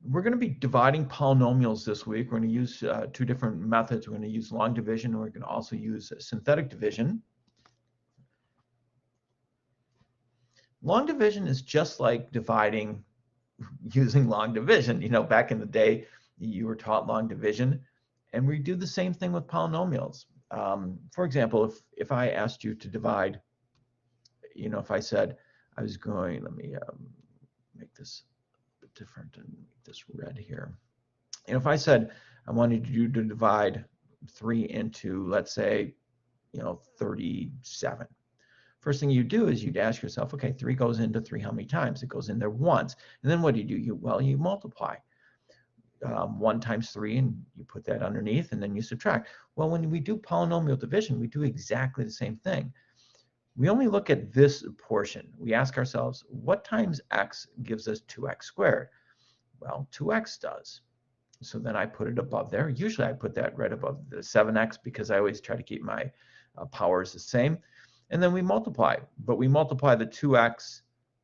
We're going to be dividing polynomials this week. We're going to use two different methods. We're going to use long division, and we're going to also use synthetic division. Long division is just like dividing using long division. You know, back in the day, you were taught long division, and we do the same thing with polynomials. For example, if I asked you to divide, you know, if I said I was going, let me make this a bit different and make this red here. And if I said I wanted you to divide 3 into, let's say, you know, 37. First thing you do is you'd ask yourself, okay, 3 goes into 3 how many times? It goes in there once. And then what do? You multiply. 1 times 3, and you put that underneath, and then you subtract. Well, when we do polynomial division, we do exactly the same thing. We only look at this portion. We ask ourselves, what times x gives us 2x squared? Well, 2x does. So then I put it above there. Usually I put that right above the 7x because I always try to keep my powers the same. And then we multiply, but we multiply the 2x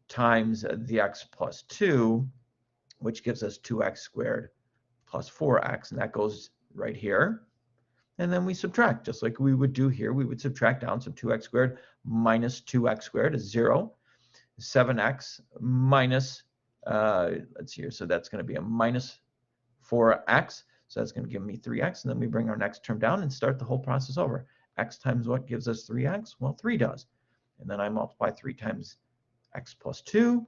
times the x plus 2, which gives us 2x squared plus 4x, and that goes right here. And then we subtract, just like we would do here. We would subtract down, so 2x squared minus 2x squared is 0. 7x minus, let's see here, so that's going to be a minus 4x, so that's going to give me 3x, and then we bring our next term down and start the whole process over. X times what gives us 3x? Well, 3 does. And then I multiply 3 times x plus 2,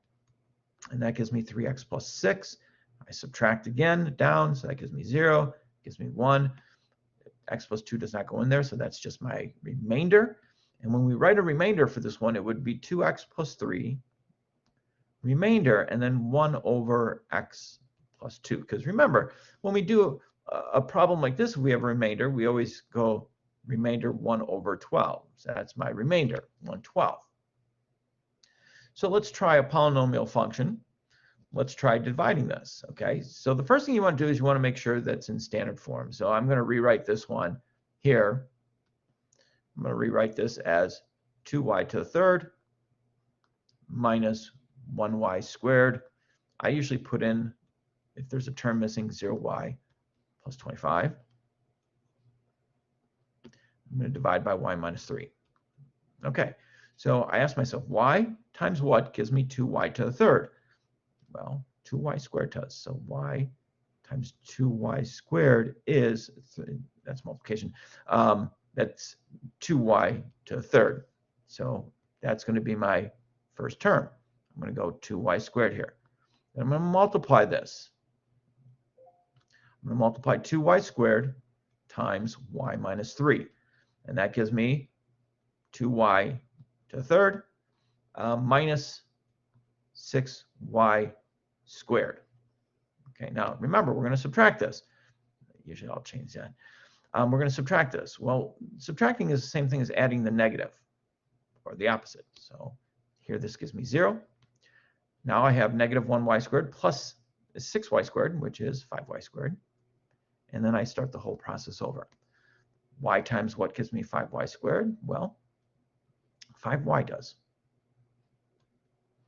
and that gives me 3x plus 6. I subtract again down, so that gives me 0, gives me 1. X plus 2 does not go in there, so that's just my remainder. And when we write a remainder for this one, it would be 2x plus 3, remainder, and then 1 over x plus 2. Because remember, when we do a problem like this, if we have a remainder, we always go remainder 1 over 12. So that's my remainder, 1/12. So let's try a polynomial function. Let's try dividing this, okay? So the first thing you want to do is you want to make sure that's in standard form. So I'm going to rewrite this one here. I'm going to rewrite this as 2y to the third minus 1y squared. I usually put in, if there's a term missing, 0y plus 25. I'm going to divide by y minus 3. Okay, so I ask myself, y times what gives me 2y to the third? Well, 2y squared does. So y times 2y squared is, that's multiplication, that's 2y to the third. So that's going to be my first term. I'm going to go 2y squared here. Then I'm going to multiply this. I'm going to multiply 2y squared times y minus 3. And that gives me 2y to the third minus 6y squared. Okay, now remember, we're going to subtract this. Usually I'll change that. We're going to subtract this. Well, subtracting is the same thing as adding the negative, or the opposite. So here this gives me 0. Now I have negative 1y squared plus 6y squared, which is 5y squared. And then I start the whole process over. Y times what gives me 5y squared? Well, 5y does.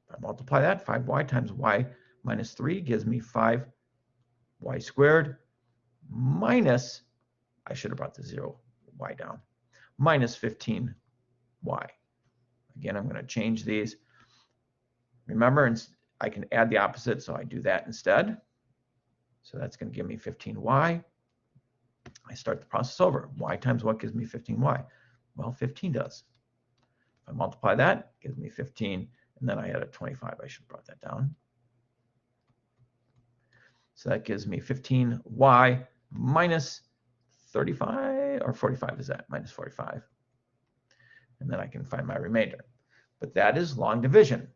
If I multiply that, 5y times y minus 3 gives me 5y squared minus, I should have brought the 0y down, minus 15y. Again, I'm going to change these. Remember, I can add the opposite, so I do that instead. So that's going to give me 15y. I start the process over. Y times what gives me 15y? Well, 15 does. If I multiply that, it gives me 15, and then I add a 25. I should have brought that down. So that gives me 15y minus 35, or 45 is that? Minus 45. And then I can find my remainder. But that is long division.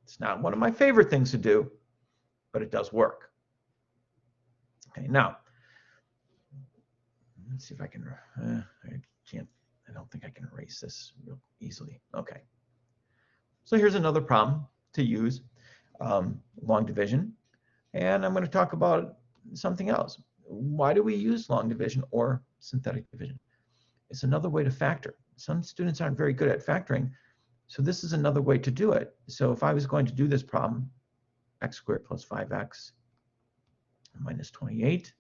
It's not one of my favorite things to do, but it does work. Okay, now, let's see if I can, I don't think I can erase this real easily. Okay. So here's another problem to use, long division. And I'm going to talk about something else. Why do we use long division or synthetic division? It's another way to factor. Some students aren't very good at factoring, so this is another way to do it. So if I was going to do this problem, x squared plus 5x minus 28.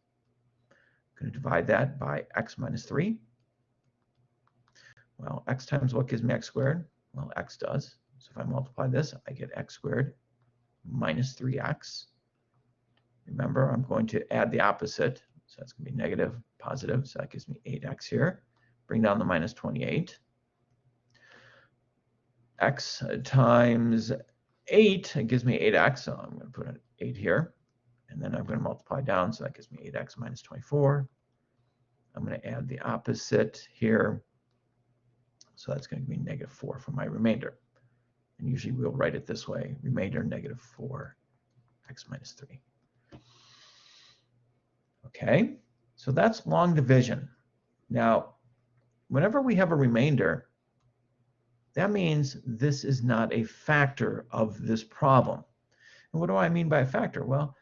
I'm going to divide that by x minus 3. Well, x times what gives me x squared? Well, x does. So if I multiply this, I get x squared minus 3x. Remember, I'm going to add the opposite. So that's going to be negative, positive. So that gives me 8x here. Bring down the minus 28. X times 8, it gives me 8x. So I'm going to put an 8 here. And then I'm going to multiply down. So that gives me 8x minus 24. I'm going to add the opposite here. So that's going to be negative 4 for my remainder. And usually we'll write it this way. Remainder negative 4x minus 3. Okay, so that's long division. Now, whenever we have a remainder, that means this is not a factor of this problem. And what do I mean by a factor? Well,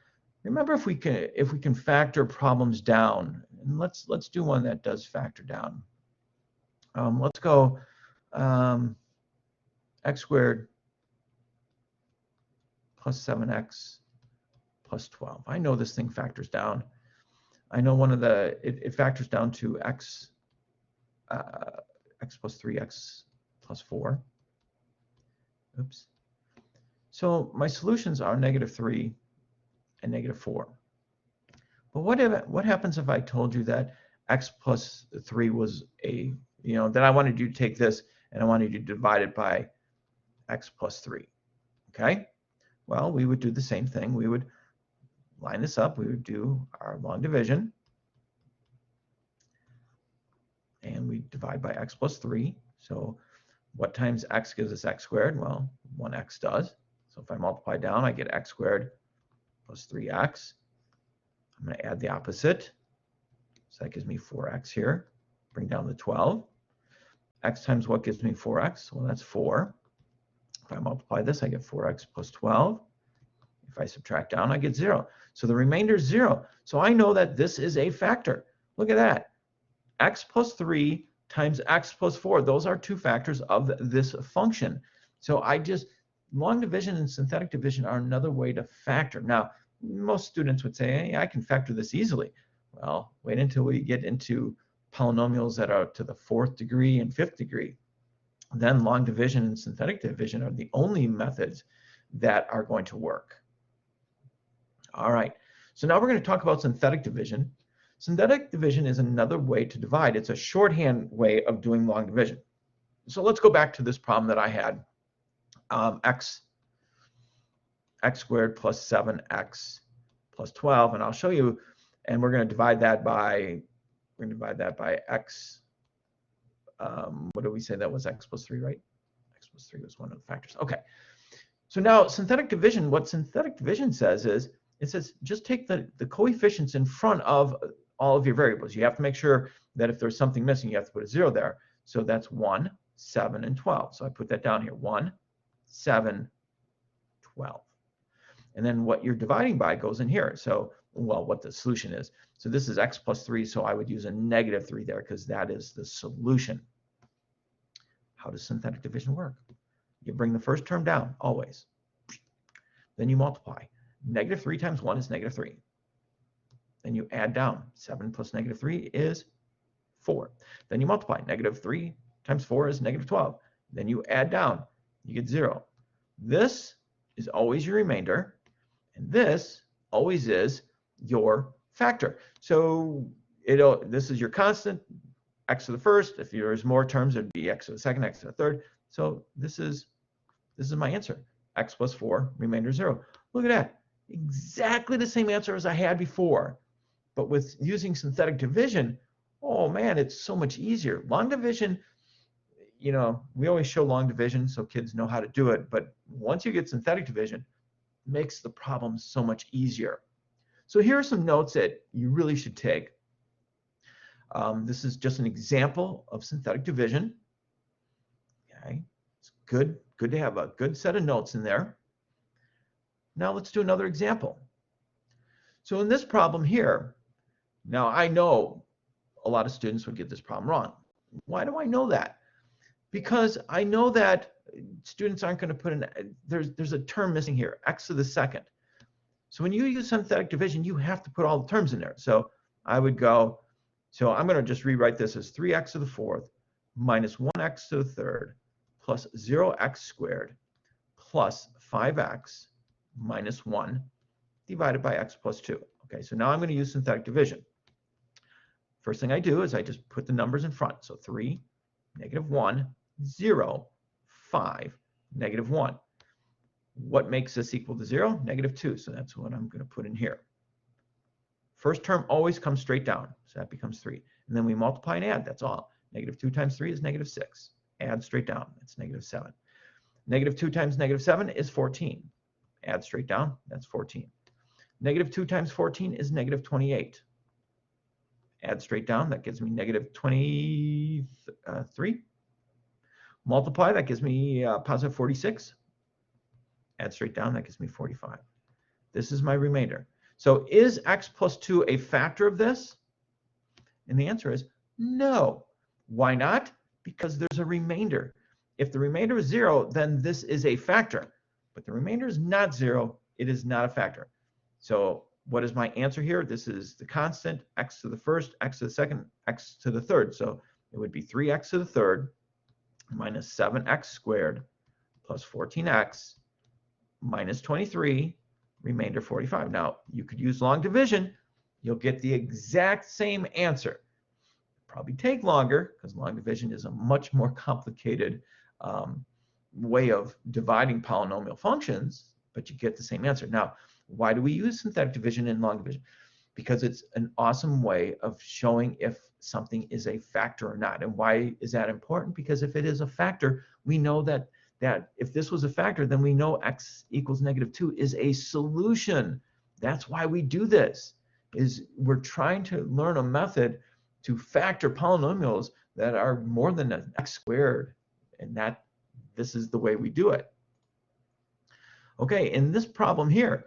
remember if we can factor problems down, and let's do one that does factor down. Let's go x squared plus 7x plus 12. I know this thing factors down. I know one of the, it factors down to x plus 3x plus 4. Oops. So my solutions are negative 3 and negative 4. But what happens if I told you that x plus 3 was a, that I wanted you to take this and I wanted you to divide it by x plus 3, okay? Well, we would do the same thing. We would line this up. We would do our long division. And we divide by x plus 3. So what times x gives us x squared? Well, 1x does. So if I multiply down, I get x squared plus 3x. I'm going to add the opposite. So that gives me 4x here. Bring down the 12. X times what gives me 4x? Well, that's 4. If I multiply this, I get 4x plus 12. If I subtract down, I get 0. So the remainder is 0. So I know that this is a factor. Look at that. X plus 3 times x plus 4. Those are two factors of this function. So long division and synthetic division are another way to factor. Now, most students would say, hey, I can factor this easily. Well, wait until we get into polynomials that are to the 4th degree and 5th degree. Then long division and synthetic division are the only methods that are going to work. All right, so now we're going to talk about synthetic division. Synthetic division is another way to divide. It's a shorthand way of doing long division. So let's go back to this problem that I had. X squared plus 7x plus 12, and I'll show you, and we're going to divide that by x. What did we say that was? X plus 3, right? X plus 3 was one of the factors. Okay. So now synthetic division, what synthetic division says is, it says just take the coefficients in front of all of your variables. You have to make sure that if there's something missing, you have to put a 0 there. So that's 1, 7, and 12. So I put that down here. 1, 7, 12. And then what you're dividing by goes in here. So, well, what the solution is. So this is x plus 3, so I would use a negative 3 there because that is the solution. How does synthetic division work? You bring the first term down, always. Then you multiply. Negative 3 times 1 is negative 3. Then you add down. 7 plus negative 3 is 4. Then you multiply. Negative 3 times 4 is negative 12. Then you add down. You get 0. This is always your remainder, and this always is your factor. So this is your constant, x to the first. If there's more terms, it'd be x to the second, x to the third. So this is my answer. X plus 4, remainder 0. Look at that. Exactly the same answer as I had before. But with using synthetic division, oh man, it's so much easier. Long division, we always show long division so kids know how to do it. But once you get synthetic division, it makes the problem so much easier. So here are some notes that you really should take. This is just an example of synthetic division. Okay, it's good to have a good set of notes in there. Now let's do another example. So in this problem here, now I know a lot of students would get this problem wrong. Why do I know that? Because I know that students aren't going to put in, there's a term missing here, x to the second. So when you use synthetic division, you have to put all the terms in there. So I would go, so I'm going to just rewrite this as 3x to the fourth minus 1x to the third plus 0x squared plus 5x minus 1 divided by x plus 2. Okay, so now I'm going to use synthetic division. First thing I do is I just put the numbers in front. So 3, negative 1, 0, 5, negative 1. What makes this equal to 0? Negative 2. So that's what I'm going to put in here. First term always comes straight down. So that becomes 3. And then we multiply and add. That's all. Negative 2 times 3 is negative 6. Add straight down. That's negative 7. Negative 2 times negative 7 is 14. Add straight down. That's 14. Negative 2 times 14 is negative 28. Add straight down. That gives me negative 23. Multiply. That gives me positive 46. Add straight down. That gives me 45. This is my remainder. So is x plus 2 a factor of this? And the answer is no. Why not? Because there's a remainder. If the remainder is 0, then this is a factor. But the remainder is not 0. It is not a factor. So what is my answer here? This is the constant, x to the first, x to the second, x to the third. So it would be 3x to the third minus 7x squared plus 14x minus 23, remainder 45. Now, you could use long division. You'll get the exact same answer. Probably take longer because long division is a much more complicated way of dividing polynomial functions, but you get the same answer. Now, why do we use synthetic division in long division? Because it's an awesome way of showing if something is a factor or not. And why is that important? Because if it is a factor, we know that if this was a factor, then we know x equals negative 2 is a solution. That's why we do this, is we're trying to learn a method to factor polynomials that are more than an x squared, and this is the way we do it. Okay, in this problem here,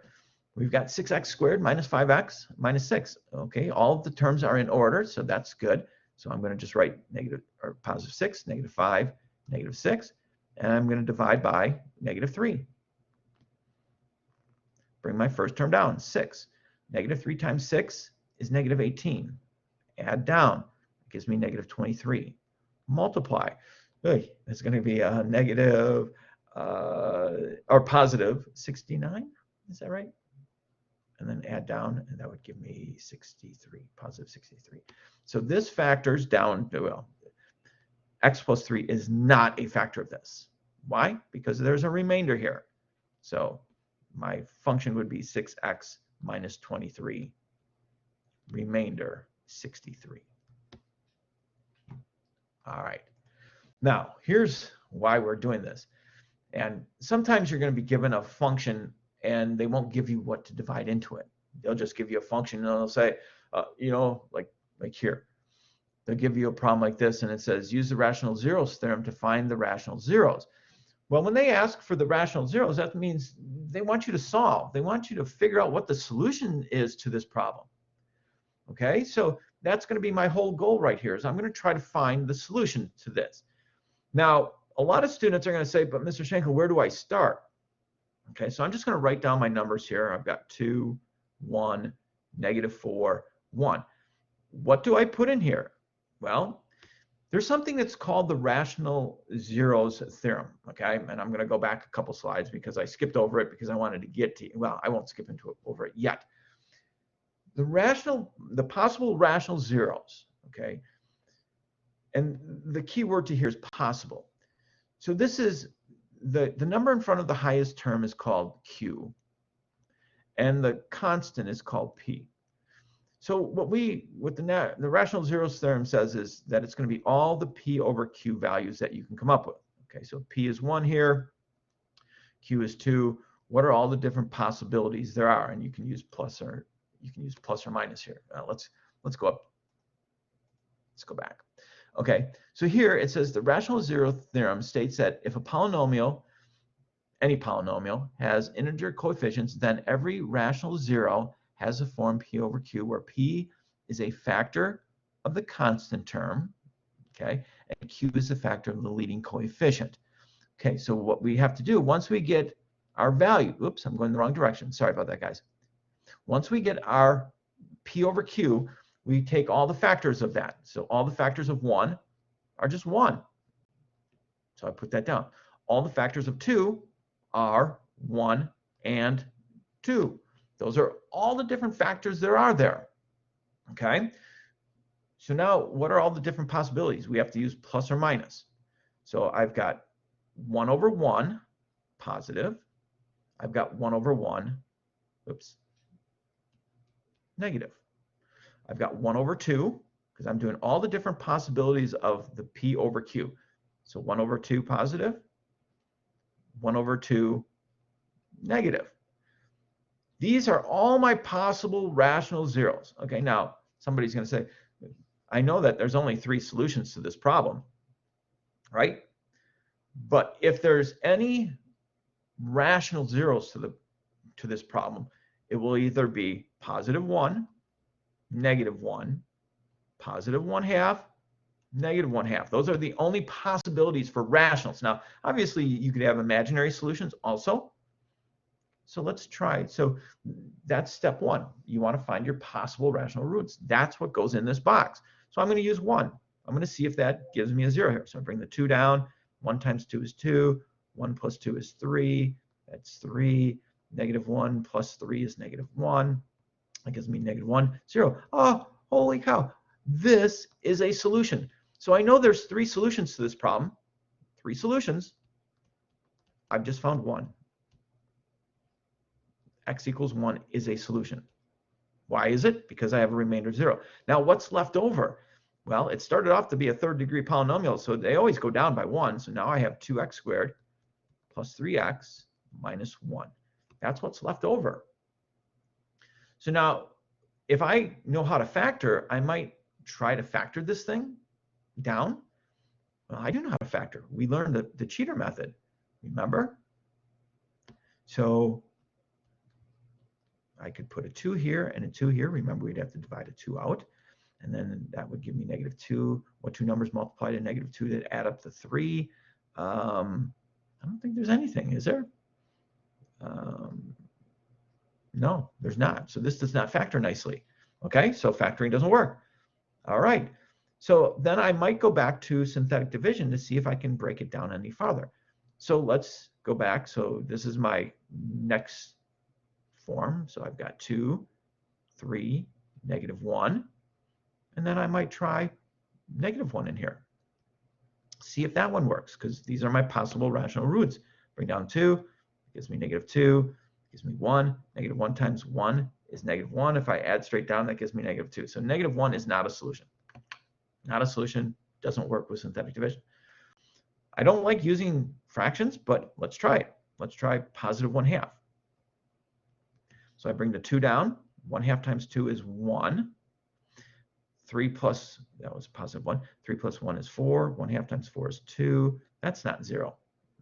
we've got 6x squared minus 5x minus 6. Okay, all of the terms are in order, so that's good. So I'm going to just write negative or positive 6, negative 5, negative 6, and I'm going to divide by negative 3. Bring my first term down, 6. Negative 3 times 6 is negative 18. Add down, it gives me negative 23. Multiply, it's going to be a negative or positive 69, is that right? And then add down, and that would give me 63, positive 63. So this factors down to, well, x plus 3 is not a factor of this. Why? Because there's a remainder here. So my function would be 6x minus 23, remainder 63. All right. Now, here's why we're doing this. And sometimes you're going to be given a function and they won't give you what to divide into it. They'll just give you a function and they'll say, like here, they'll give you a problem like this and it says, use the rational zeros theorem to find the rational zeros. Well, when they ask for the rational zeros, that means they want you to solve. They want you to figure out what the solution is to this problem. Okay, so that's going to be my whole goal right here, is I'm going to try to find the solution to this. Now, a lot of students are going to say, but Mr. Schenkel, where do I start? Okay, so I'm just going to write down my numbers here. I've got 2, 1, negative 4, 1. What do I put in here? Well, there's something that's called the rational zeros theorem, okay? And I'm going to go back a couple slides because I skipped over it because I wanted to get to, well, I won't skip over it yet. The possible rational zeros, okay? And the key word to here is possible. So this is the number in front of the highest term is called Q, and the constant is called P. So what the rational zeros theorem says is that it's going to be all the P over Q values that you can come up with. Okay, so P is 1 here, Q is 2. What are all the different possibilities there are? And you can use plus or minus here. Let's go up. Let's go back. Okay, so here it says the rational zero theorem states that if a polynomial, any polynomial, has integer coefficients, then every rational zero has a form P over Q, where P is a factor of the constant term, okay, and Q is the factor of the leading coefficient. Okay, so what we have to do, once we get our value, oops, I'm going the wrong direction. Sorry about that, guys. Once we get our P over Q, we take all the factors of that. So all the factors of 1 are just 1. So I put that down. All the factors of 2 are 1 and 2. Those are all the different factors there are there. Okay? So now what are all the different possibilities? We have to use plus or minus. So I've got 1 over 1 positive. I've got 1 over 1, oops, negative. I've got 1 over 2, because I'm doing all the different possibilities of the P over Q. So 1 over 2 positive, 1 over 2 negative. These are all my possible rational zeros. Okay, now somebody's going to say, I know that there's only 3 solutions to this problem, right? But if there's any rational zeros to this problem, it will either be positive 1, negative 1, positive 1/2, negative 1/2. Those are the only possibilities for rationals. Now, obviously, you could have imaginary solutions also. So let's try. So that's step 1. You want to find your possible rational roots. That's what goes in this box. So I'm going to use 1. I'm going to see if that gives me a 0 here. So I bring the 2 down. 1 times 2 is 2. 1 plus 2 is 3. That's 3. Negative 1 plus 3 is negative 1. That gives me negative 1, 0. Oh, holy cow. This is a solution. So I know there's 3 solutions to this problem. 3 solutions. I've just found one. X equals 1 is a solution. Why is it? Because I have a remainder 0. Now, what's left over? Well, it started off to be a 3rd degree polynomial, so they always go down by 1. So now I have 2x squared plus 3x minus 1. That's what's left over. So now, if I know how to factor, I might try to factor this thing down. Well, I do know how to factor. We learned the cheater method, remember? So I could put a 2 here and a 2 here. Remember, we'd have to divide a 2 out. And then that would give me negative 2. What 2 numbers multiply to negative 2 that add up to 3? I don't think there's anything, is there? No, there's not. So this does not factor nicely. Okay, so factoring doesn't work. All right. So then I might go back to synthetic division to see if I can break it down any farther. So let's go back. So this is my next form. So I've got 2, 3, negative 1. And then I might try negative 1 in here. See if that one works, because these are my possible rational roots. Bring down 2, gives me negative 2, gives me 1. Negative 1 times 1 is negative 1. If I add straight down, that gives me negative 2. So negative 1 is not a solution. Not a solution, doesn't work with synthetic division. I don't like using fractions, but let's try it. Let's try positive 1/2. So I bring the 2 down. 1/2 times 2 is 1. 3 plus, that was positive 1. 3 plus 1 is 4. 1/2 times 4 is 2. That's not 0.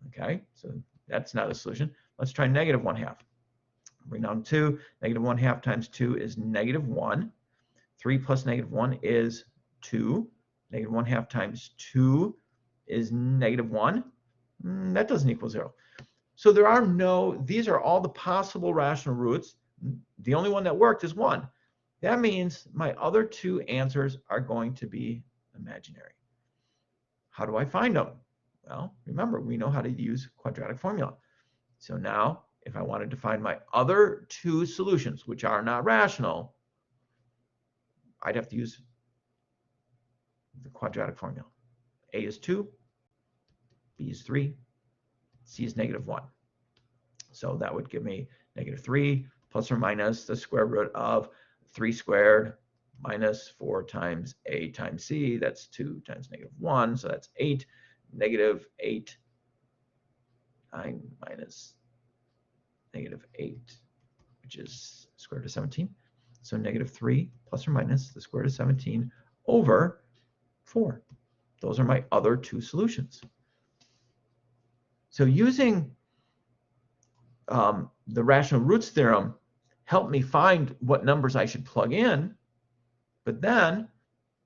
Okay, so that's not a solution. Let's try negative 1/2. Bring down 2. Negative 1/2 times 2 is negative 1. 3 plus negative 1 is 2. Negative 1/2 times 2 is negative 1. That doesn't equal 0. So there are no, these are all the possible rational roots. The only one that worked is 1. That means my other 2 answers are going to be imaginary. How do I find them? Well, remember, we know how to use quadratic formula. So now, if I wanted to find my other 2 solutions, which are not rational, I'd have to use the quadratic formula. A is 2, B is 3, C is negative 1. So that would give me negative 3 plus or minus the square root of 3 squared minus 4 times A times C. That's 2 times negative 1. So that's 8. Negative 8, 9 minus negative 8, which is square root of 17. So negative 3 plus or minus the square root of 17 over 4. Those are my other 2 solutions. So using the rational roots theorem helped me find what numbers I should plug in, but then,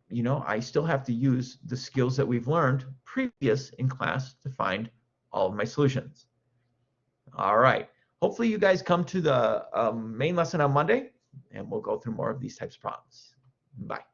you know, I still have to use the skills that we've learned previous in class to find all of my solutions. All right. Hopefully you guys come to the main lesson on Monday. and we'll go through more of these types of problems. Bye.